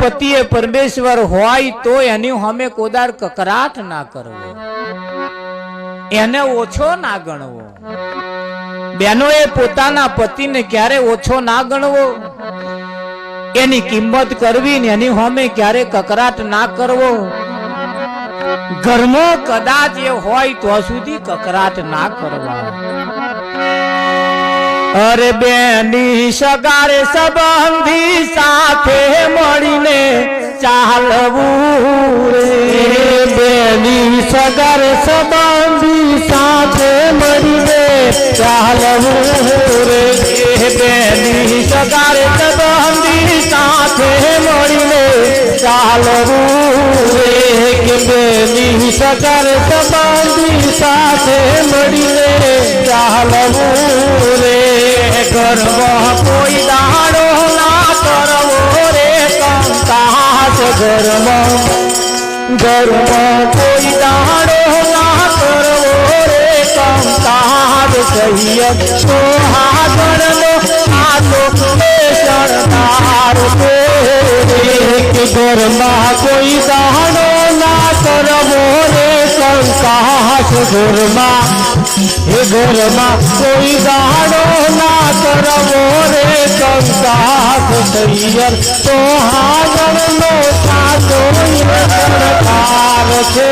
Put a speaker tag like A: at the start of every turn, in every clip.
A: પતિએ પરમેશ્વર હોય તો એની સામે કોદાર કકરાટ ના કરવો, એને ઓછો ના ગણવો. બહેનોએ પોતાના પતિને ક્યારે ઓછો ના ગણવો, એની કિંમત કરવી ને એની સામે ક્યારે કકરાટ ના કરવો. ઘરમાં કદાચ એ હોય તો સુધી કકરાટ ના કરવા. અરે બેની સગારે સંબંધી સાથે મળીને ચાલવું રે, બેની સગારે સંબંધી સાથે મળીને ચાલવું રે, બેની સગારે સંબંધી સાથે મળીને ચાલવું રે, કે બેની સગારે સંબંધી સાથે મળીને ચાલવું રે. ઘરમાં કોઈ દાડો ના કરવો રે કંકાસ, ઘરમાં કોઈ દાડો ના કરવો રે કંકાસ. સૈયદ તો હાગણનો આ તો શરણાર છે, કે ઘરમાં કોઈ દાડો ના કરવો રે કંકાસ. ઘરમાં કોઈ દાડો ના કરવો રે કંકાસ. સૈયદ તો હાગણનો સાચો શરણાર છે.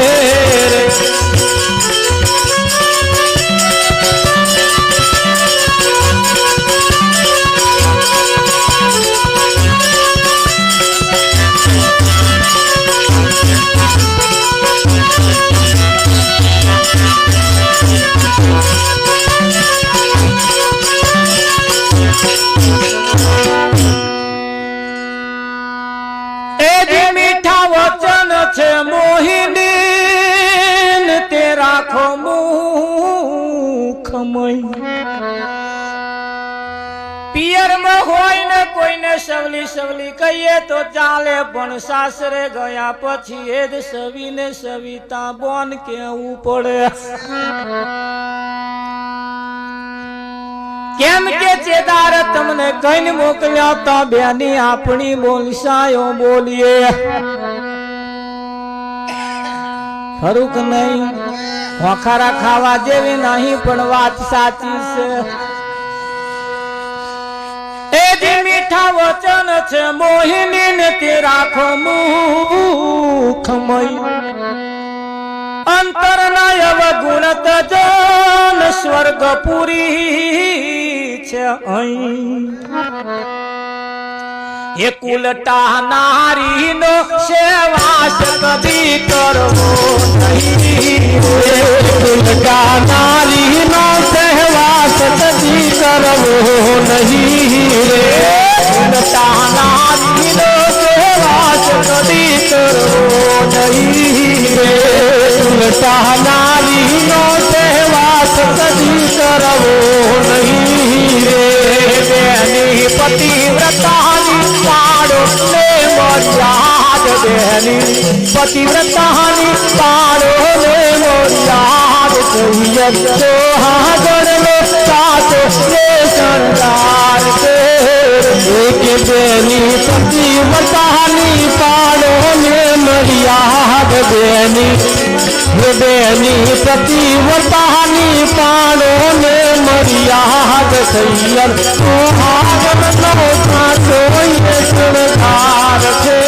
A: મોહિની તે રાખો મુખમય, પિયરમાં હોય ને કોઈને સવલી સવલી કહીએ તો ચાલે, પણ સાસરે ગયા પછી એ જ સવીને સવિતા બોન કેવું પડે. કેમ કે ચેદાર તમને કઈ મોકલ્યા તો બેની આપણી બોલશાયો બોલીએ. ખરું કે નહીં? ખોખારા ખાવા જેવી નહીં, પણ વાત સાચી છે. એ જે મીઠા વચન છે મોહિની ને તે રાખો મુખમય, અંતર ના અવગુણ તજન સ્વર્ગપુરી છે અહીં. એ કુલટા નારી નો સેવાસ કદી કરવો નહીં, કુલટા નારી નો સેવાસ કદી કરવો નહીં રે, કુલટા નારી નો સેવાસ કદી કરવો નહીં રે, કુલટા નારી નો સેવાસ કદી કરવો નહીં રે. બેની પતિવ્રતાની પાડો ને મર્યાદ, બેની પતિવ્રતાની પાડો ને મર્યાદ. સૈયદ તો હાગણનો સાચો શરણાર છે, કે બેની પતિવ્રતાની પાડો ને મર્યાદ. બેની પતિવ્રતાની પાડો ને મર્યાદ. સૈયદ તો હાગણનો સાચો શરણાર છે.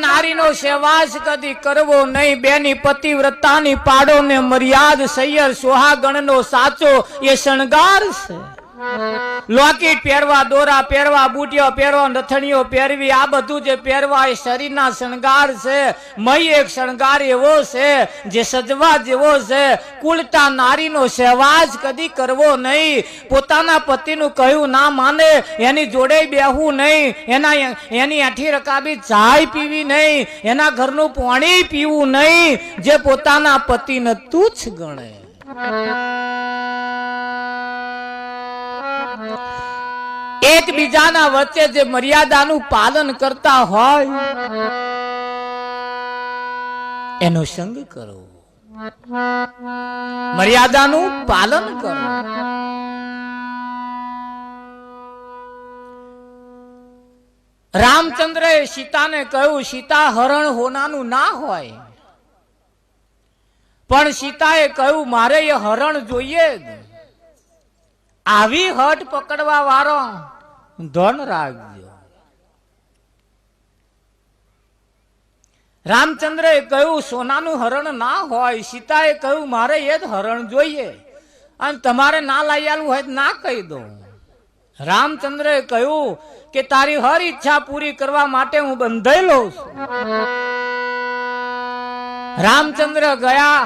A: નારીનો સેવાસ કદી કરવો નહીં, બેની પતિવ્રતાની પાડો ને મર્યાદ. સૈયર સુહાગણનો સાચો એ શણગાર છે. લોકેટ પહેરવા, દોરા પહેરવા, બુટીઓ પહેરવા, નથણીઓ પહેરવી, આ બધું જે પહેરવા એ શરીરના શણગાર છે. મય એક શણગાર એવો છે જે સજવા જેવો છે. કુલટા નારીનો સહેવાજ કદી કરવો નહીં. પોતાના પતિનું કહ્યું ના માને એની જોડે બેહવું નહીં. એની આઠી રકાબી ચાય પીવી નહીં. એના ઘરનું પાણી પીવું નહીં. જે પોતાના પતિને તુચ્છ ગણે. એકબીજાના વચ્ચે જે મર્યાદાનું પાલન કરતા હોય એનો સંગ કરો, મર્યાદાનું પાલન કરો. રામચંદ્રએ સીતાને કહ્યું સીતા હરણ હોનાનું ના હોય, પણ સીતાએ કહ્યું મારે એ હરણ જોઈએ. આવી હટ પકડવા વાળો ધન રાખજો. રામચંદ્રએ કહ્યું સોનાનું હરણ ના હોય. સીતાએ કહ્યું મારે એ જ હરણ જોઈએ, અને તમારે ના લઈ આવવું હોય ના કહી દો. રામચંદ્રએ કહ્યું કે તારી હર ઈચ્છા પૂરી કરવા માટે હું બંધાયેલો છું. રામચંદ્ર ગયા,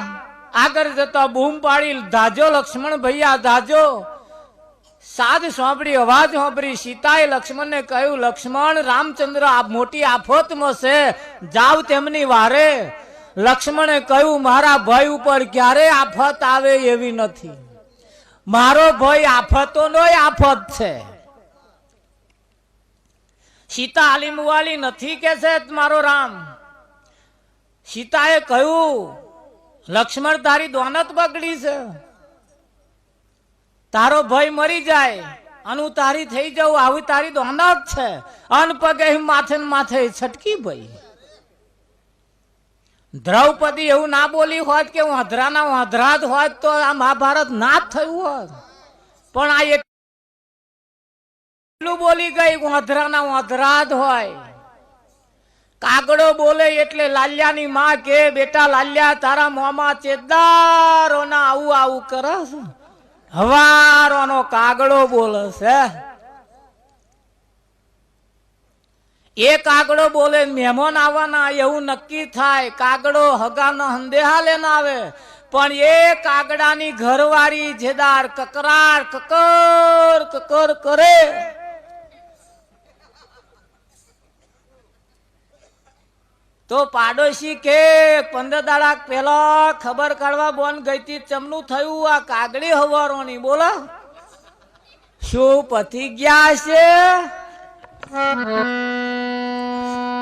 A: આગળ જતા બૂમ પાડી ધાજો લક્ષ્મણ ભૈયા ધાજો. સાદ સાંભળી, અવાજ સાંભળી. સીતાએ લક્ષ્મણને કહ્યું લક્ષ્મણ રામચંદ્ર આ મોટી આફતમાં છે, જાવ તેમની વારે. લક્ષ્મણે કહ્યું મારા ભાઈ ઉપર ક્યારે આફત આવે એવી નથી. મારો ભાઈ આફતોનો આફત છે. સીતા આલીમવાલી નથી કે છે મારો રામ. સીતાએ કહ્યું લક્ષ્મણ તારી દોનત બગડી છે. તારો ભય મરી જાય અને હું તારી થઈ જાઉં આવી તારી દોનત છે. અન પગે માથે માથે છટકી ભાઈ. દ્રૌપદી એવું ના બોલી હોત કે હું અધરાના અધરાત હોત તો આ મહાભારત ના જ થયું હોત. પણ આ એટલું બોલી ગઈ હું અધરાના અધરાત હોય. કાગડો બોલે એટલે લાલ્યાની માં કે બેટા લાલ્યા તારા મોમાં ચેદારોના આવું આવું કરે છે. હવારોનો કાગડો બોલે છે. એ કાગડો બોલે મહેમાન આવવાના એવું નક્કી થાય. કાગડો હગાનો હંદેહા લેને આવે, પણ એ કાગડાની ઘરવાળી જેદાર કકરાર કકર કકર કરે. તો પાડોશી કે 15 દાડા પેલા ખબર કાઢવા બોન ગઈ હતી, ચમનું થયું આ કાગડી હવારોની. બોલો શું પતી ગયા છે?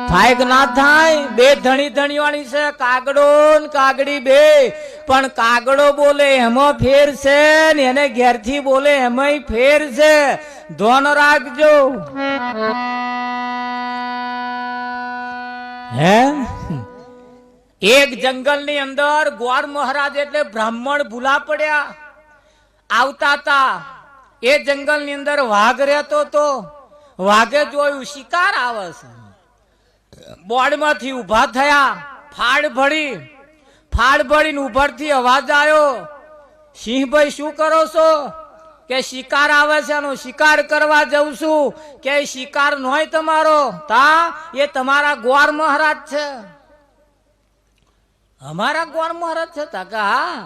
A: થાય કે ના થાય? બે ધણી ધણીવાળી છે, કાગડો ને કાગડી બે. પણ કાગડો બોલે એમાં ફેર છે ને એને ઘેરથી બોલે એમાંય ફેર છે. ધ્યાન રાખજો. હે એક જંગલ ની અંદર ગોર મહારાજ એટલે બ્રાહ્મણ ભૂલા પડ્યા આવતા હતા. એ જંગલ ની અંદર વાઘ રહેતો તો. વાઘે જોયું શિકાર આવે છે. બોર્ડ માંથી ઉભા થયા, ફાડ ભળીને ઉભરથી અવાજ આવ્યો સિંહભાઈ શું કરો છો? કે શિકાર આવે છે એનો શિકાર કરવા જઉં છું. કે શિકાર નોય તમારો તા એ તમારા ગોર મહારાજ છે. અમારા ગોર મહારાજ છે? તા કે હા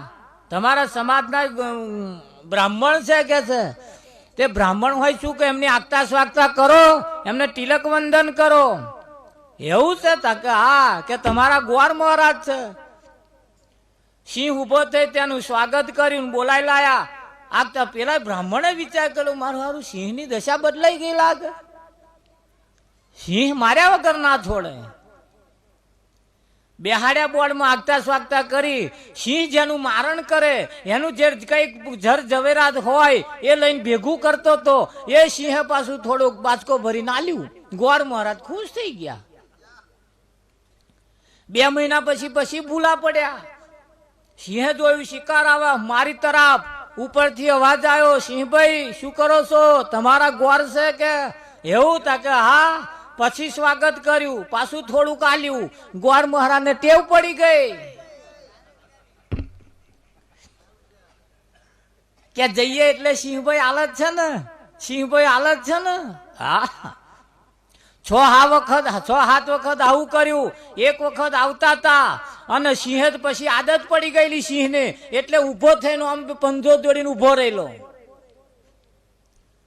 A: તમારા સમાજના બ્રાહ્મણ છે કે છે. તે બ્રાહ્મણ હોય શું કે એમની આગતા સ્વાગતા કરો, એમને તિલક વંદન કરો એવું છે? તા કે હા કે તમારા ગોર મહારાજ છે. સિંહ ઉભો થઈ તેનું સ્વાગત કર્યું, બોલાઈ લાયા. આગતા પેલા બ્રાહ્મણે વિચાર કર્યો મારું હારું સિંહની દશા બદલાઈ ગઈ લાગે. સિંહ માર્યા વગર ના છોડે. બેહાડ્યા બોર્ડમાં આગતા સ્વાગતા કરી. સિંહ જેનું મારણ કરે એનું જે કઈક જર ઝવેરાત હોય એ લઈને ભેગું કરતો તો એ સિંહે પાછું થોડુંક બાચકો ભરીને આલ્યું. ગોર મહારાજ ખુશ થઈ ગયા. 2 મહિના પછી ભૂલા પડ્યા. સિંહે જોયું શિકાર આવે મારી તરફ. ઉપરથી અવાજ આવ્યો સિંહભાઈ શું કરો છો? તમારા ગોર છે કે? એવું? તા કે હા. પછી સ્વાગત કર્યું, પાછું થોડુંક આલ્યું. ગોર મહારાજને ટેવ પડી ગઈ. કે જઈએ એટલે સિંહભાઈ હાલત છે ને, સિંહભાઈ હાલત છે ને. હા, 6-7 વખત આવું કર્યું. એક વખત આવતા હતા અને સિંહે પછી આદત પડી ગયેલી સિંહને, એટલે ઉભો થઈને આમ પંજો દોડીને ઉભો રહેલો.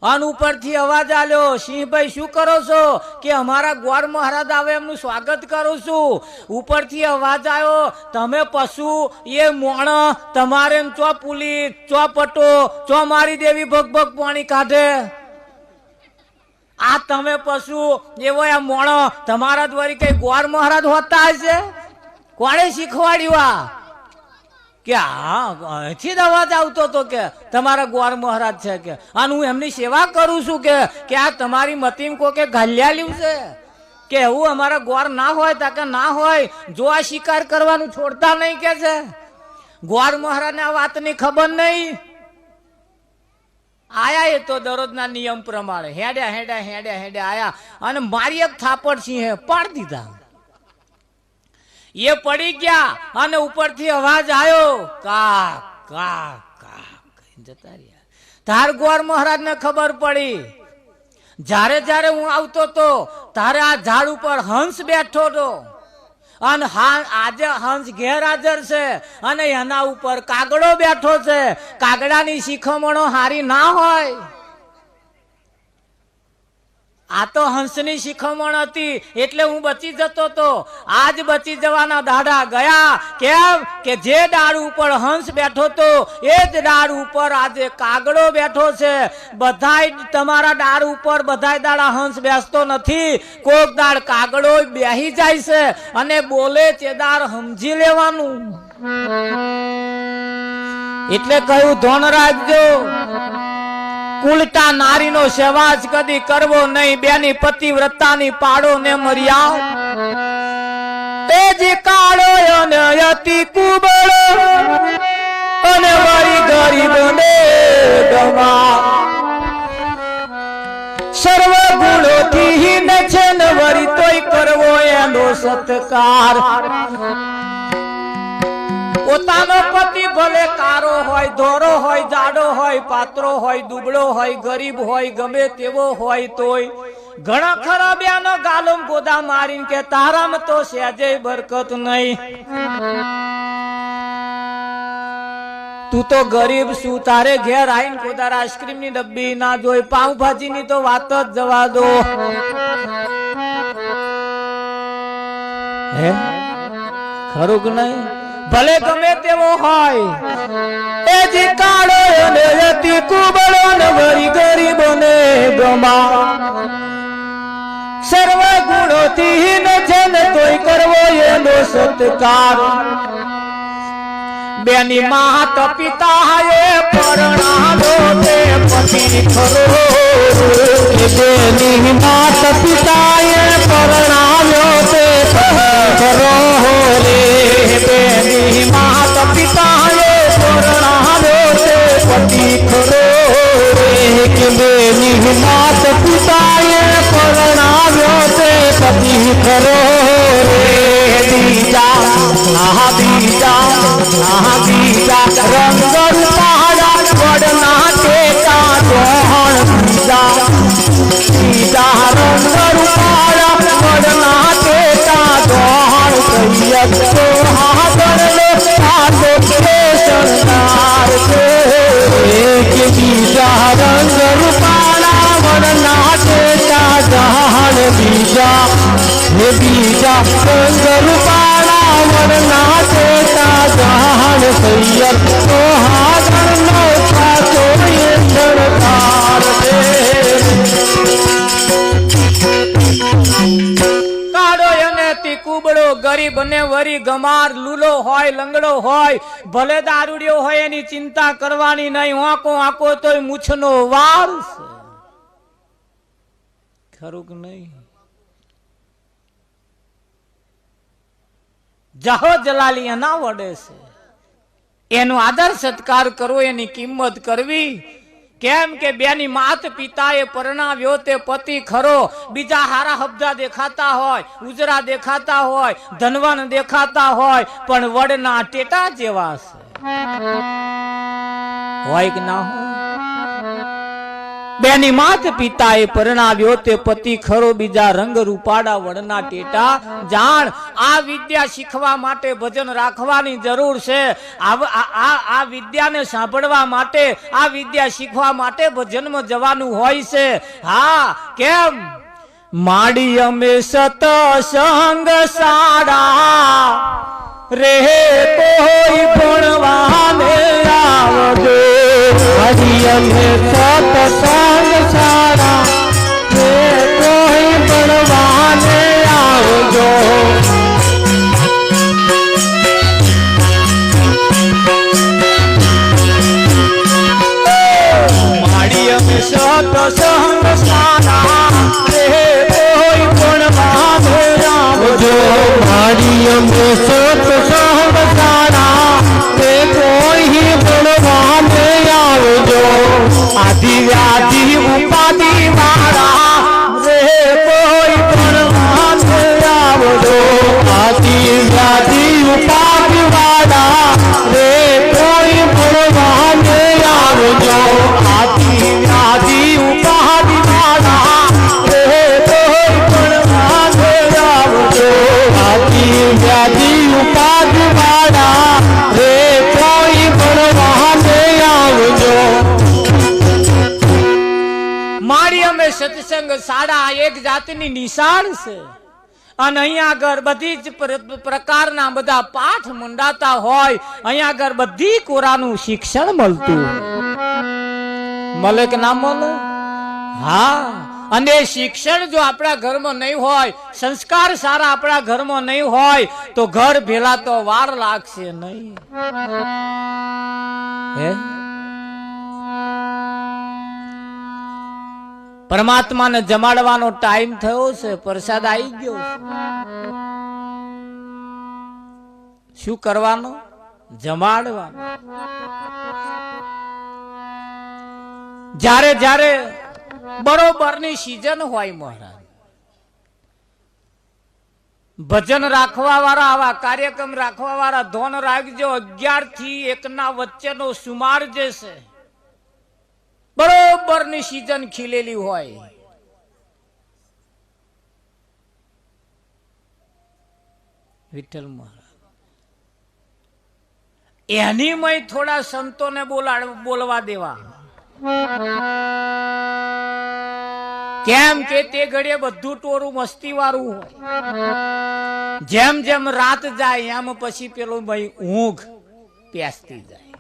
A: અન ઉપરથી અવાજ આલ્યો, સિંહભાઈ શું કરો છો? કે અમારા ગોર મહારાજ આવે એમનું સ્વાગત કરું છું. ઉપરથી અવાજ આવ્યો, તમે પશુ એ મોણ, તમારે ચો પુલિસ ચો પટો ચો મારી દેવી ભગભગ પાણી કાઢે. આ તમે પશુ એવો આ મોણો, તમારા દ્વારા કઈ ગોર મહારાજ હોતા હશે? કોણે શીખવાડ્યું આ? કે હા, અહીંથી જ અવાજ આવતો હતો કે તમારા ગોર મહારાજ છે કે, અને હું એમની સેવા કરું છું કે આ તમારી મતીમ કોકે ઘાલ્યા લ્યું છે કે એવું અમારા ગોર ના હોય તાકે ના હોય, જો આ શિકાર કરવાનું છોડતા નહીં કે છે. ગોર મહારાજને આ વાતની ખબર નહીં. આયા એ તો દરરોજના નિયમ પ્રમાણે હેડ્યા આયા અને મારી એક થાપડ સિંહે પાડી દીધા. એ પડી ગયા અને ઉપરથી અવાજ આવ્યો, કા કા કા જતા રહ્યા. તાર ગોર મહારાજ ને ખબર પડી. જ્યારે હું આવતો તો તારે આ ઝાડ ઉપર હંસ બેઠો હતો અને આજે હંસ ગેરહાજર છે અને એના ઉપર કાગડો બેઠો છે. કાગડાની શિખામણો હારી ના હોય. આ તો હંસની શિખામણ હતી એટલે હું બચી જતો તો. આજ બચી જવાના દાડા ગયા. કેમ કે જે ડાળ ઉપર હંસ બેઠો તો એ જ ડાળ ઉપર આજે કાગડો બેઠો છે. બધાય તમારા ડાળ ઉપર બધાય દાડા હંસ બેસતો નથી. કોક દાળ કાગડો બેહી જાય છે અને બોલે ચેદાર સમજી લેવાનું. એટલે કહ્યું ધોન રાખજો, કુલટા નારીનો સેવાજ કદી કરવો નહીં. બેની પતિવ્રતાની પાડો ને મર્યાદ. એ જે કાળો અને અતિ કુબળો અને વળી ગરીબ ને ગમા, સર્વ ગુણોથી હીન છે ને વળી તોય કરવો એનો સત્કાર. પોતાનો પતિ ભલે કારો હોય, ધોરો હોય, જાડો હોય, પાતળો હોય, દુબળો હોય, ગરીબ હોય, ગમે તેવો હોય તોય ઘણા ખરા બ્યાનો ગાલમ ગોદા મારીને કે તારામાં તો સહેજે બરકત નહીં. તું તો ગરીબ શું, તારે ઘેર આવીને કોદાર આઈસ્ક્રીમ ની ડબ્બી ના જોઈ, પાઉંભાજી ની તો વાત જ જવા દો. હે ખરું કે નહીં? ભલે ગમે તેવો હોય, એ જે કાળો અને અતિ કુબળો ને વળી ગરીબ ને ગમા, સર્વ ગુણોથી હીન છે ને તોય કરવો એનો સત્કાર. બેની માત પિતા એ પરણાવ્યો તે પતિ ખરો. બેની માત પિતા એ પરણાવ્યો તે પતિ ખરો રે. બેની માત પિતા એ પરણાવ્યો તે પતિ ખરો રે. કે બેની માત પિતા એ પરણાવ્યો તે પતિ ખરો રે. બીજા રંગ રૂપાળા વડના ટેકા જોહણ. બીજા રંગ રૂપાળા વડના ટેકા જોહણ. કૈયક તો હાગળનો સાધો સંસાર છે. કે બીજા રંગ રૂપાળા વડના ટેકા જોહણ. બીજા રંગ રૂપાળા વડના ટેકા જોહણ. કૈયક તો હાગળનો સાધો સંસાર છે. કુબળો ગરીબ ને વરી ગમાર, લૂલો હોય, લંગડો હોય, ભલે દારૂડિયો હોય, એની ચિંતા કરવાની નહીં. વાંકો વાંકો તોય મૂછનો વાર છે. ખરું કે નહીં? જાહો જલાલી એના વડે છે. એનો આદર સત્કાર કરવો, એની કિંમત કરવી. કેમ કે બેની માત પિતા એ પરણાવ્યો તે પતિ ખરો. બીજા હારા હબજા દેખાતા હોય, ઉજરા દેખાતા હોય, ધનવાન દેખાતા હોય, પણ વડના ટેટા જેવા છે. હોય કે ના હોય? બેની માત પિતાએ પરણાવ્યો તે પતિ ખરો, બીજા રંગ રૂપાડા વડના ટેટા જાણ. આ વિદ્યા શીખવા માટે ભજન રાખવાની જરૂર છે. આ વિદ્યાને સાંભળવા માટે, આ વિદ્યા શીખવા માટે ભજનમાં જવાનું હોય છે. હા, કેમ? માડી અમે સતસંગ સાડા રે કોઈ ભણવાને આવજો. માડી અમે સતસંગ સાડા રે કોઈ ભણવાને આવજો. માડી અમે સતસંગ સાડા મારી અમે સતસંગ સાડા તે કોઈ ભણવાને આવજો. આદિ વ્યાધિ ઉપાધિ વાળા રે કોઈ ભણવાને આવજો. આદિ વ્યાધિ ઉપાધિ વાળા રે કોઈ ભણવાને આવજો. આદિ વ્યાધિ ઉપાધિ વાળા રે કોઈ ભણવાને આવજો. આદિ વ્યાધિ ઉપાધિ વાળા રે કોઈ ભણવાને આવજો. મારી અમે સત્સંગ સાડા એક જાતની નિશાળ છે. અને અહીંયા આગળ બધી જ પ્રકારના બધા પાઠ મંડાતા હોય. અહીંયા આગળ બધી કોરાનું શિક્ષણ મળતું મળે કે ના મળે? હા. અને શિક્ષણ જો આપણા ઘરમાં નહીં હોય, સંસ્કાર સારા આપણા ઘરમાં નહીં હોય તો ઘર ભેલા તો વાર લાગશે નહીં. પરમાત્માને જમાડવાનો ટાઈમ થયો છે, પ્રસાદ આવી ગયો છે. શું કરવાનો? જમાડવાનો. જ્યારે જ્યારે બરોબરની સીઝન હોય મહારાજ, ભજન રાખવા વાળા, આવા કાર્યક્રમ રાખવા વાળા ધોન રાખજો. 11 થી 1 ના વચ્ચેનો સુમાર જે છે, બરોબરની સીઝન ખીલેલી હોય. વિઠ્ઠલ મહારાજ એની મય થોડા સંતોને બોલવા દેવા. કેમ કે તે ઘડીએ બધું ટોરું મસ્તી વાળું હોય. જેમ જેમ રાત જાય એમ પછી પેલું ભાઈ ઊંઘ પેસતી જાય.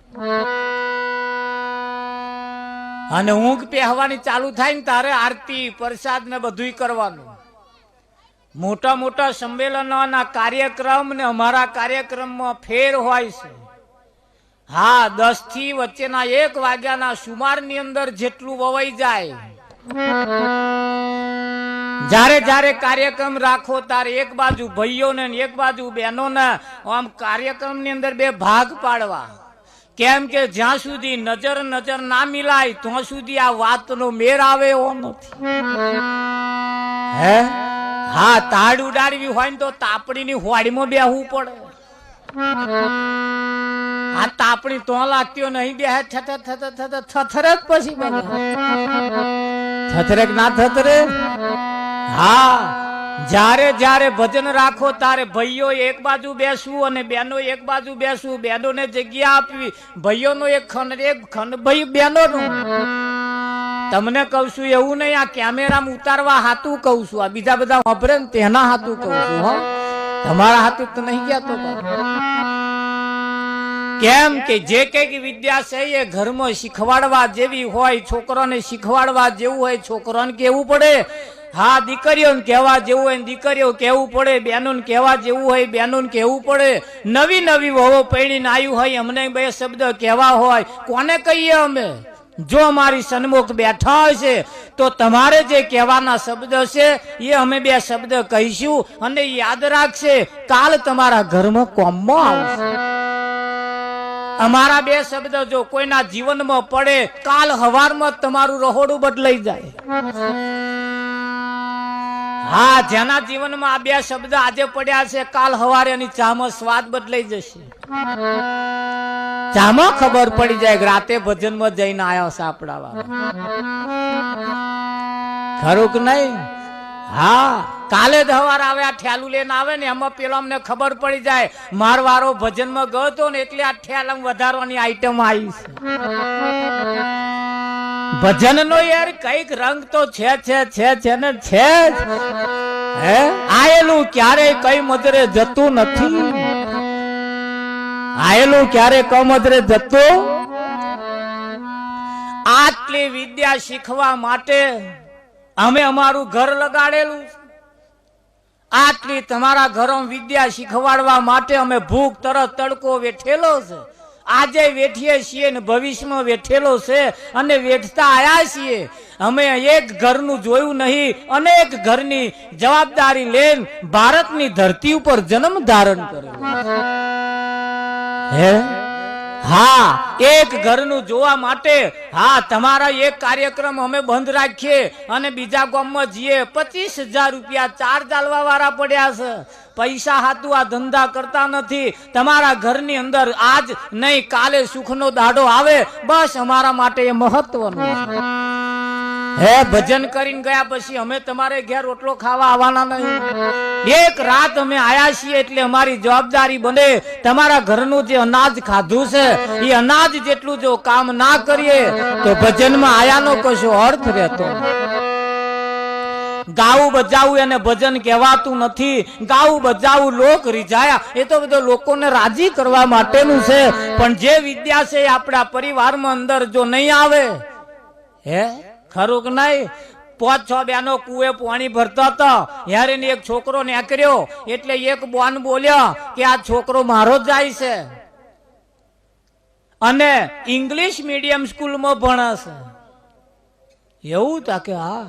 A: અને ઊંઘ પહેવાની ચાલુ થાય ને તારે આરતી પ્રસાદ ને બધું કરવાનું. મોટા મોટા સંમેલનોના કાર્યક્રમ ને અમારા કાર્યક્રમમાં ફેર હોય છે. હા, 10 થી વચ્ચેના 1 વાગ્યાના સુમારની અંદર જેટલું વવાઈ જાય. જ્યારે જ્યારે કાર્યક્રમ રાખો ત્યારે એક બાજુ ભાઈઓને એક બાજુ બહેનોને આમ કાર્યક્રમની અંદર 2 ભાગ પાડવા. કેમ કે જ્યાં સુધી નજર ના મિલાય ત્યાં સુધી આ વાતનો મેર આવે એવો નથી. હે, હા, તાડ ઉડાડવી હોય ને તો તાપડીની હોડીમાં બેહવું પડે. આ તાપણી તો લાગતીઓ નહીં બેહે થથરે જ પછી બને. થથરે ના થથરે? હા, જ્યારે જ્યારે ભજન રાખો ત્યારે ભાઈઓ એક બાજુ બેસવું અને બહેનો એક બાજુ બેસવું. બહેનોને જગ્યા આપવી, ભાઈઓનો એક ખંડ ભાઈ બહેનોનો. તમને કહું છું એવું નહીં, આ કેમેરામાં ઉતારવા હાથું કહું છું. આ બીજા બધા વાપરે ને તેના હાથું કહું છું. હો, તમારા હાથું તો નહીં ગયા તો. કેમ કે જે કઈક વિદ્યા છે એ ઘરમાં શીખવાડવા જેવી હોય, છોકરાને શીખવાડવા જેવું હોય છોકરાને કેવું પડે. હા, દીકરીઓને કહેવા જેવું હોય દીકરીઓ કેવું પડે, બહેનોને કહેવા જેવું હોય બહેનોને કહેવું પડે. નવી નવી વહુ પૈણીને આવ્યું હોય અમને 2 શબ્દ કહેવા હોય. કોને કહીએ અમે? જો અમારી સન્મુખ બેઠા હોય છે તો તમારે જે કહેવાના શબ્દ છે એ અમે 2 શબ્દ કહીશું અને યાદ રાખશે, કાલ તમારા ઘરમાં કોમમાં આવશે. અમારા 2 શબ્દ જો કોઈના જીવનમાં પડે, કાલ હવારમાં તમારું રહોડું બદલાઈ જાય. હા, જેના જીવનમાં આ 2 શબ્દ આજે પડ્યા છે, કાલ હવારે એની ચામાં સ્વાદ બદલાઈ જશે. ચામાં ખબર પડી જાય કે રાતે ભજનમાં જઈને આવ્યો સાપડાવા ખરું કે નહીં? હા, કાલે જ હવાર આવ્યા ઠેલું લઈને આવે ને એમાં પેલો અમને ખબર પડી જાય મારવારો ભજનમાં ગયો હતો ને એટલે આ ઠેલામ વધારવાની આઈટમ આવી છે. ભજન નો યાર કઈક રંગ તો છે ને છે જ. હે આયેલું ક્યારે કઈ મજરે જતું નથી, આયેલું ક્યારે કમજરે જતું. આટલી વિદ્યા શીખવા માટે અમે અમારું ઘર લગાડેલું, આટલી તમારા ઘરોમાં વિદ્યા શીખવાડવા માટે અમે ભૂખ તરસ તડકો વેઠેલો છે. આજે વેઠીએ છીએ ને ભવિષ્યમાં વેઠેલો છે અને વેઠતા આયા છીએ. અમે એક ઘરનું જોયું નહીં, અનેક ઘરની જવાબદારી લઈને ભારતની ધરતી ઉપર જન્મ ધારણ કર્યો. હે હા, એક ઘરનું જોવા માટે હા તમારા એક કાર્યક્રમ અમે બંધ રાખીએ અને બીજા ગામમાં જઈએ. 25,000 રૂપિયા ચાર્જ આલવા વાળા પડ્યા છે. પૈસા હાતું આ ધંધા કરતા નથી. તમારા ઘરની અંદર આજ નહીં કાલે સુખનો દાડો આવે, બસ અમારા માટે એ મહત્વનું છે. હે ભજન કરીને ગયા પછી અમે તમારે ઘેર રોટલો ખાવા આવવાના નહીં. એક રાત અમે આયા છીએ એટલે અમારી જવાબદારી બને તમારા ઘરનું જે અનાજ ખાધું છે એ અનાજ જેટલું જો કામ ના કરીએ તો ભજનમાં આયાનો કશો અર્થ રહેતો. ગાવું બજાવું એને ભજન કહેવાતું નથી. ગાવું બજાવું લોક રીઝાયા એ તો બધો લોકોને રાજી કરવા માટેનું છે. પણ જે વિદ્યા છે એ આપણા પરિવારમાં અંદર જો નહીં આવે, હે ખરું કે નહીં? 5-6 બેનો કુએ પાણી ભરતા હતા, યારે એક છોકરો નીકળ્યો એટલે એક બોન બોલ્યા કે આ છોકરો મારો જ જાય છે અને ઇંગ્લિશ મીડિયમ સ્કૂલમાં ભણે છે. એવું તા કે હા.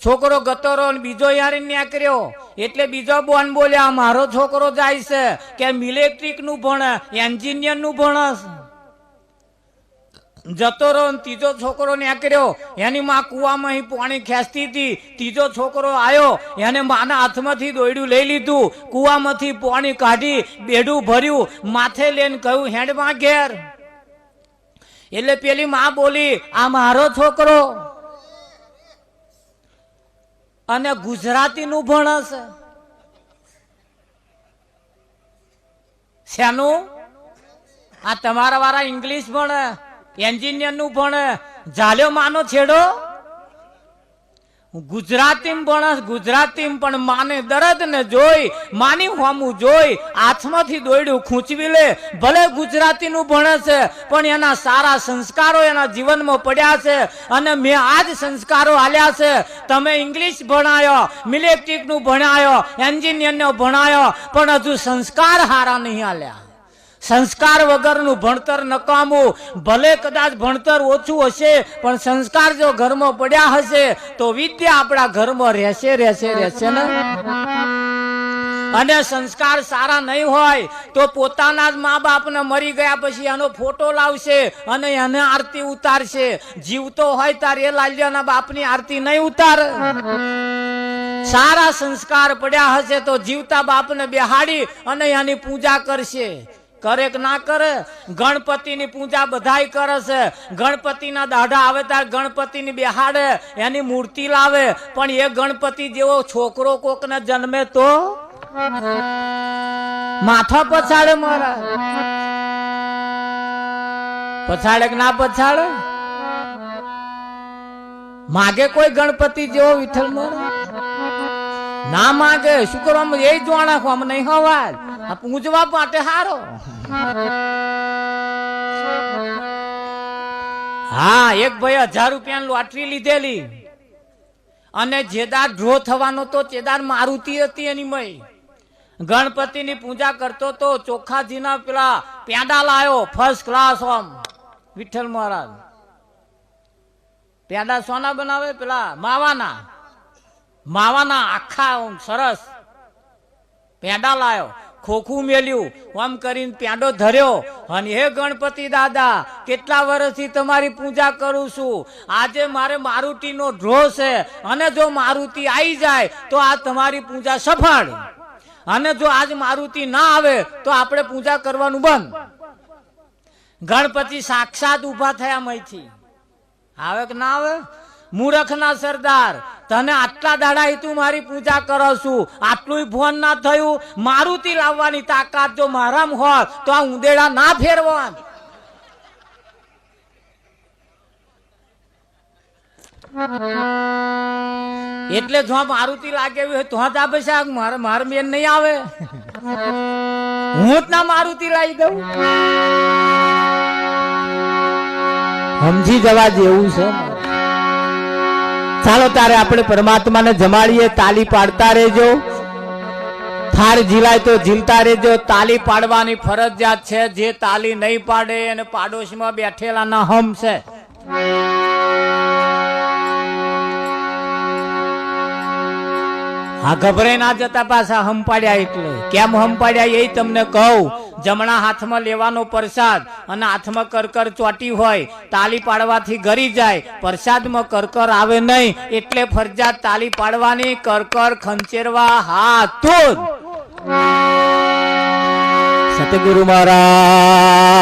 A: છોકરો ગતોરો બીજો યારે નીકળ્યો એટલે બીજો બોન બોલ્યા મારો છોકરો જાય છે કે ઇલેક્ટ્રિક નું ભણે, એન્જિનિયર નું ભણે છે. જતો રહો. ત્રીજો છોકરો નીકળ્યો, એની માં કુવામાં પાણી ખેંચતી હતી. ત્રીજો છોકરો આવ્યો, એને માના હાથમાંથી દોયડું લઈ લીધું, કુવામાંથી પાણી કાઢી બેડું ભર્યું, માથે લઈને કહ્યું હેડમાં ઘેર. એટલે પેલી માં બોલી આ મારો છોકરો અને ગુજરાતી નું ભણે છે. શેનું? આ તમારા વાળા ઇંગ્લિશ ભણે, એન્જિનિયર નું ભણે. જાલ્યો માનો છેડો ગુજરાતી ભણે, ગુજરાતી પણ માને દર્દ ને જોઈ, માની હોમું જોઈ હાથમાંથી દોયડું ખૂંચવી લે. ભલે ગુજરાતી નું ભણે છે પણ એના સારા સંસ્કારો એના જીવનમાં પડ્યા છે અને મેં આજ સંસ્કારો આલ્યા છે. તમે ઇંગ્લિશ ભણાયો, ઇલેક્ટ્રિક નું ભણાયો, એન્જિનિયર નો ભણાયો, પણ હજુ સંસ્કાર હારા નહીં આલ્યા. સંસ્કાર વગરનું ભણતર નકામું. ભલે કદાચ ભણતર ઓછું હશે પણ સંસ્કાર જો ઘરમાં પડ્યા હશે તો વિદ્યા આપણા ઘરમાં રહેશે ને. અને સંસ્કાર સારા નહીં હોય તો પોતાના જ મા બાપને મરી ગયા પછી એનો ફોટો લાવશે અને એને આરતી ઉતારશે. જીવતો હોય તાર એ લાલ્યાના બાપની આરતી નહીં ઉતારે. સારા સંસ્કાર પડ્યા હશે તો જીવતા બાપને બેહાડી અને એની પૂજા કરશે. કરે કે ના કરે? ગણપતિની પૂજા બધાય કરે છે. ગણપતિના દાઢા આવે ત્યારે ગણપતિની બેહાડે, એની મૂર્તિ લાવે, પણ એ ગણપતિ જેવો છોકરો કોકને જન્મે તો માથા પછાડે. મારા પછાડે કે ના પછાડે? માગે કોઈ ગણપતિ જેવો વિઠ્ઠલ મારા? ના માગે. શું કરવા? એ જોણા આમ નહીં હવા પૂજવા માટે હારો. હા, એક ભાઈ 1000 રૂપિયાની લોટરી લીધેલી અને જેદાર ડ્રો થવાનો તો ચેદાર મારુતિ હતી એની મય. ગણપતિની પૂજા કરતો તો ચોખાજીના પેલા પેંડા લાયો ફર્સ્ટ ક્લાસ. આમ વિઠ્ઠલ મહારાજ પેંડા સોના બનાવે? પેલા માવાના આખા સરસ પેંડા લાયો, ખોખું મેલ્યું, આમ કરીને પેંડો ધર્યો અને હે ગણપતિ દાદા કેટલા વર્ષથી તમારી પૂજા કરું છું. આજે મારે મારુતિનો ડ્રો છે અને જો મારુતિ આવી જાય તો આ તમારી પૂજા સફળ, અને જો આજ મારુતિ ના આવે તો આપણે પૂજા કરવાનું બંધ. ગણપતિ સાક્ષાત ઉભા થયા મયથી. આવે કે ના આવે? મૂર્ખના સરદાર, તને આટલા દાડા તું મારી પૂજા કરો છું, આટલું ફોન ના થયું? મારુતિ લાવવાની તાકાત જો મારામ હોત તો આ ઉંદેડા ના ફેરવા. એટલે જો મારુતિ લાગે હોય તો જ આ પૈસા મારે મેન નહીં આવે. હું જ ના મારુતિ લાવી દઉં. સમજી જવા જેવું છે. ચાલો તારે આપણે પરમાત્માને જમાડીએ. તાલી પાડતા રહેજો. થાર ઝીલાય તો ઝીલતા રહેજો. તાલી પાડવાની ફરજિયાત છે. જે તાલી નહીં પાડે અને પાડોશમાં બેઠેલાના હમ છે. હા, ગભરાઈ ના જતા પાછા હમ પાડ્યા. એટલે કેમ હમ પાડ્યા એ તમને કહું. જમણા હાથમાં લેવાનો પ્રસાદ અને હાથમાં કરકર ચોટી હોય, તાલી પાડવાથી ગરી જાય, પ્રસાદમાં કરકર આવે નહીં. એટલે ફરજિયાત તાલી પાડવાની, કરકર ખંચેરવા હાથ. સતગુરુ મહારાજ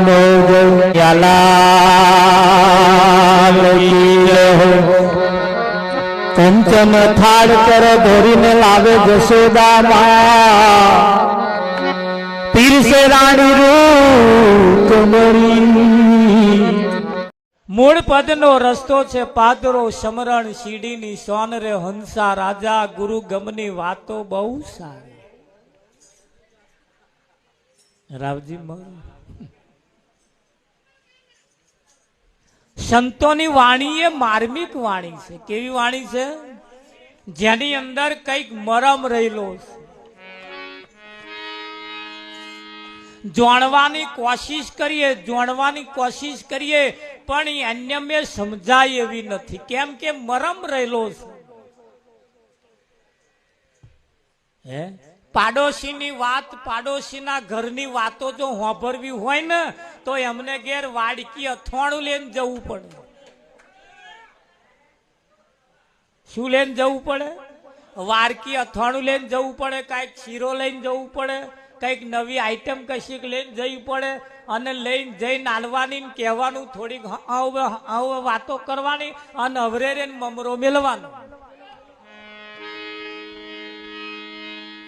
A: નો જય. કંચન થાળ પર ધોરીને લાવે જશોદા માં, પીરસે રાણી રૂકમણી. મૂળ પદનો રસ્તો છે પાદરો સમરણ, સીડીની સોન રે હંસા રાજા. ગુરુ ગમની વાતો બહુ સારી. રાવજી સંતોની વાણી એ માર્મિક વાણી છે. કેવી વાણી છે? જેની અંદર કઈક મરમ રહેલો છે. જાણવાની કોશિશ કરીએ પણ એ અન્ય મેં સમજાય એવી નથી. કેમ કે મરમ રહેલો છે. પાડોશીની વાત, પાડોશીના ઘરની વાતો જો હોભરવી હોય ને તો એમને ઘેર વાડકી અથવાણું લઈને જવું પડે. શું લઈને જવું પડે? વાડકી અથવાણું લઈને જવું પડે. કઈક શીરો લઈને જવું પડે, કઈક નવી આઈટમ કશીક લઈને જવી પડે. અને લઈને જઈને નાલવાની, કહેવાનું, થોડીક વાતો કરવાની અને અવરે મમરો મેળવાનો.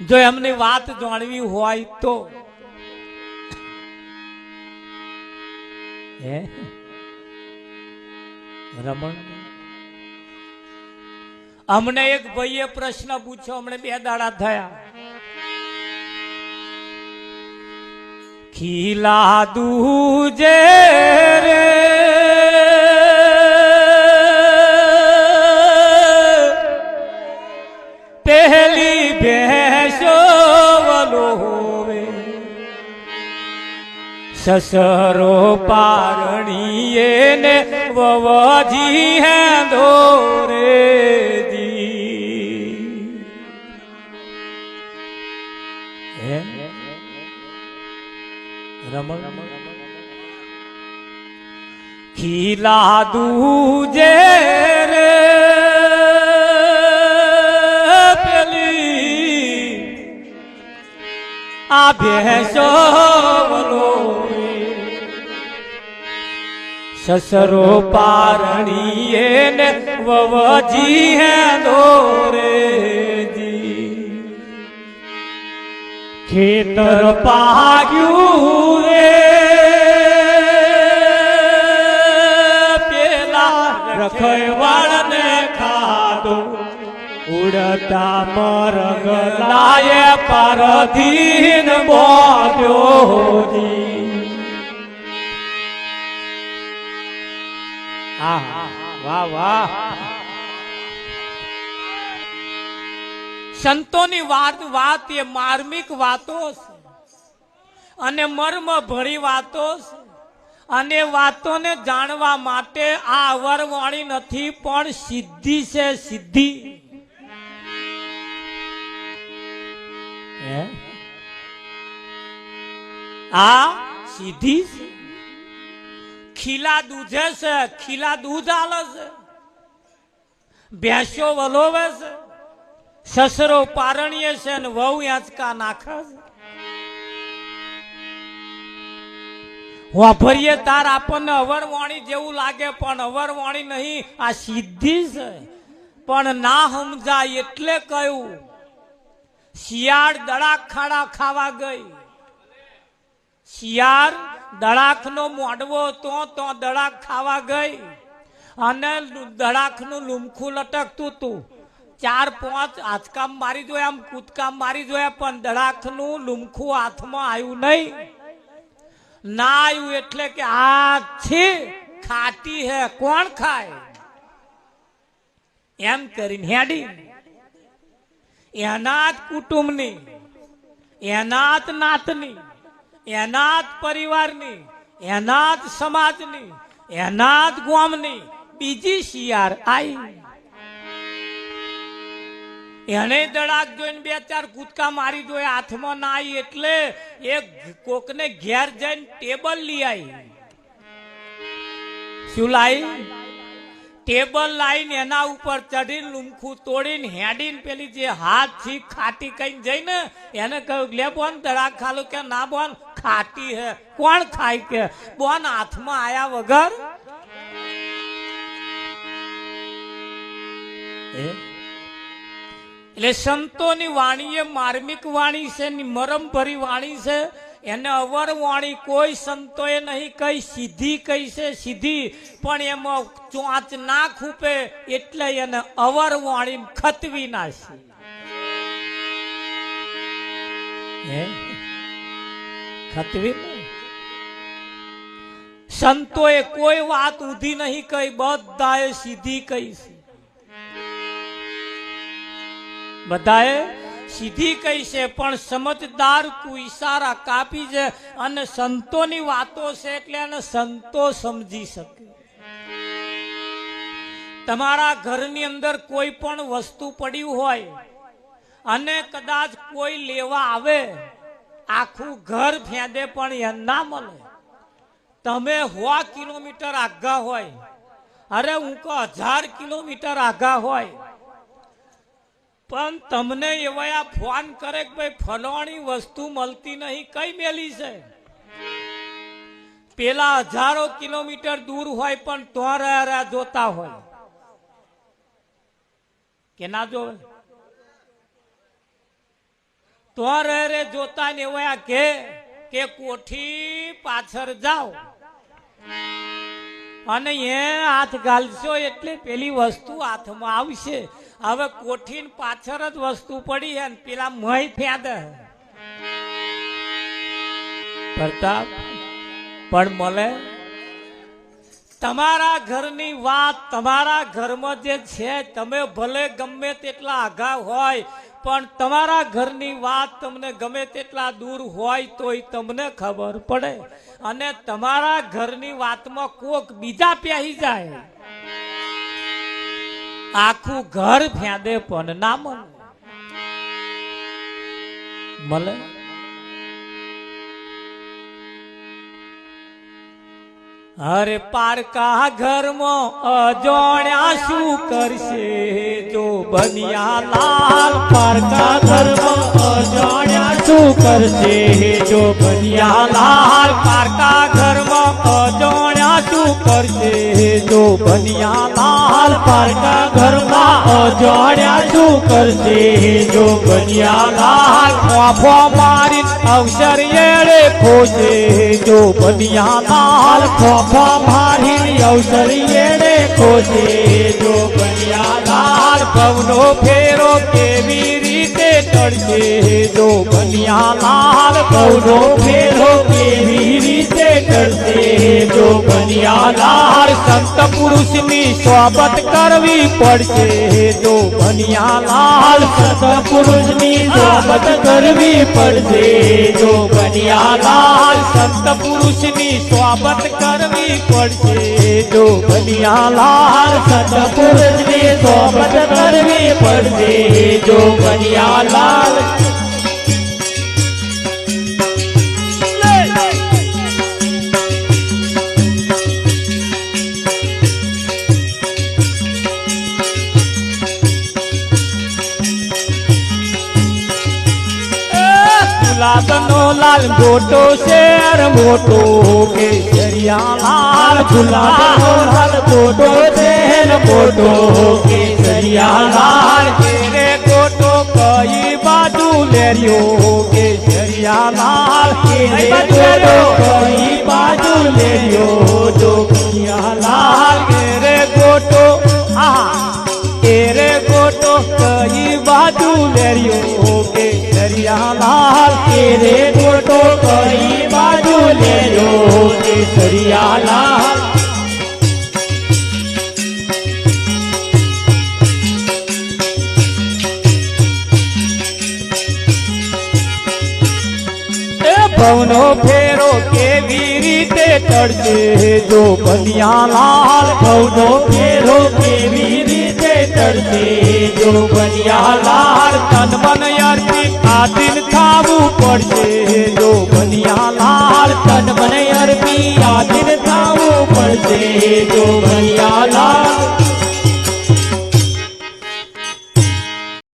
A: જો એમની વાત જાણવી હોય તો રમણ. અમને એક ભાઈએ પ્રશ્ન પૂછ્યો, અમને 2 દાડા થયા. ખીલા દૂજે રે પહેલી ભેંસો વલોવે, સસરો પારણીએ ને વવજી હે દોરેજી. રમણ ખીલા દૂજે રે આ ભેંસો વલોવે, સસરો પારણીએ ને વવજી હે દોરેજી. ખેતર પાગ્યું રે પેલા રખવાળને ખાધો, ઉડતા મરગ લાયે પરધીન બોલ્યોજી. વાહ વાહ. સંતોની વાત એ માર્મિક વાતો છે અને મર્મ ભરી વાતો છે. અને વાતોને જાણવા માટે આ અવરવાણી નથી પણ સિદ્ધિ છે. સિદ્ધિ આ સીધી ખીલા દૂધે છે, ખીલા દૂધ આલે છે, ભેંસો વલોવે છે, સસરો પારણીએ છે ને વહુ આંચકા નાખે છે. વાભરીએ તાર આપણને અવરવાણી જેવું લાગે, પણ અવરવાણી નહીં, આ સિદ્ધિ છે. પણ ના સમજાય એટલે કહ્યું. શિયાળ દડાક ખાડા ખાવા ગઈ. શિયાળ દડાકનો મોડવો તો દડાક ખાવા ગઈ અને દડાકનું લુમખું લટકતું હતું. 4-5 આંચકામ મારી જોયા, આમ કૂદકામ મારી જોયા, પણ દડાકનું લુમખું હાથમાં આવ્યું નહીં. ના આવ્યું એટલે કે આ છે ખાટી હે, કોણ ખાય એમ કરીને હેડી એના જ કુટુંબની, એના જ નાતની, એના જ પરિવારની, એના જ સમાજની, એના જ ગામની બીજી શિયાળ આવી. એને દડાક જોઈને 2-4 કૂદકા મારી જોયા, હાથમાં ના આવી એટલે એક કોકને ઘેર જઈને ટેબલ લઈ આવી. શું લાવી? ટેબલ લાવીને એના ઉપર ચડીને લુમખું તોડીને હેડીને પેલી જે હાથ થી ખાટી કઈ જઈને એને કહ્યું, લે બોન દડાક ખાલો. કે ના બોન ખાટી હે, કોણ ખાય? કે બોન હાથમાં આયા વગર એટલે સંતોની વાણી એ માર્મિક વાણી છે, મરમ ભરી વાણી છે. એને અવર વાણી કોઈ સંતોએ નહીં કહી, સીધી કહી છે, સીધી. પણ એમાં ચોંચ ના ખૂપે એટલે એને અવર વાણી ખતવી નાખી. ખતવી સંતોએ કોઈ વાત ઊંધી નહીં કહી, બધાએ સીધી કહી છે. બધાએ સીધી કહી છે, પણ સમજદાર તું ઈશારા કાપી છે. અને સંતોની વાતો છે એટલે એને સંતો સમજી શકે. તમારા ઘરની અંદર કોઈ પણ વસ્તુ પડ્યું હોય અને કદાચ કોઈ લેવા આવે, આખું ઘર ફેંદે પણ એ ના મળે. તમે 100 કિલોમીટર આગા હોય, અરે હું કહું 1000 કિલોમીટર આગા હોય, પણ તમને એવા ફોન કરે કે ભાઈ ફલાણી વસ્તુ મળતી નહીં, કઈ મેલી છે. પેલા 1000 કિલોમીટર દૂર હોય પણ તો જોતા હોય કે ના જોવે? તો જોતા ને એવા કે કોઠી પાછળ જાઓ અને એ હાથ ગાલશો એટલે પેલી વસ્તુ હાથમાં આવશે. હવે કોઠી પાછળ જ વસ્તુ પડી હે, પેલા મય ફેંદે પ્રતાપ પણ મળે. તમારા ઘરની વાત, તમારા ઘરમાં જે છે, તમે ભલે ગમે તેટલા આઘા હોય, પણ તમારા ઘરની વાત તમને ગમે તેટલા દૂર હોય તોય તમને ખબર પડે. અને તમારા ઘરની વાતમાં કોક બીજા પહેરી જાય, આખું ઘર ફેંદે પણ ના મળે. મળે અરે પારકા ઘરમાં અજોણ્યા શું કરશે જો બનિયા લાલ? પારકા ઘરમાં અજોણ્યા શું કરશે જો બનિયા લાલ? પારકા ઘરમાં અજોણ્યા શું કરશે જો બનિયા લાલ? પારકા ઘરમાં અજોણ્યા શું કરશે જો બનિયા લાલ? ખોફો મારી અવસર એળે ખોજે જો બનિયા લાલ? ખોફો મારી અવસર એળે ખોજે જો બનિયા લાલ? ભવનો ફેરો કેવી રીતે ટળશે જો બનિયા લાલ? ભવનો ફેરો કેવી રીતે ટળશે જો બનિયા લાલ? સંત પુરુષની સોબત કરવી પડશે જો બનિયા લાલ? સંત પુરુષની સોબત કરવી પડશે જો બનિયા લાલ? સંત પુરુષની સોબત કરવી પડશે જો બનિયા લાલ? સંત પુરુષની સોબત કરવી પડશે જો બનિયા લાલ? ગુલાબનો લાલ મોટો શેર મોટો કેસરિયા લાલ ગુલાબનો લાલ મોટો શેર મોટો કેસરિયા લાલ કેરે ગોટો કઈ બાજુ લેર્યો કેસરિયા લાલ કેરે ગોટો કઈ બાજુ લેર્યો જોગિયા લાલ કેરે ગોટો કેરે ગોટો કઈ બાજુ લેર્યો કેસરિયા લાલ કેરે ગોટો કઈ બાજુ લેર્યો કેસરિયા લાલ ભવનો ફેરો કેવી રીતે ચડશે જો બનિયા લાલ ભવનો ફેરો કેવી રીતે ચડશે જો બનિયા લાલ તન મન અર્પિત આધીન થાવું પડશે જો બનિયા લાલ તન મન અર્પિત આધીન થાવું પડશે જો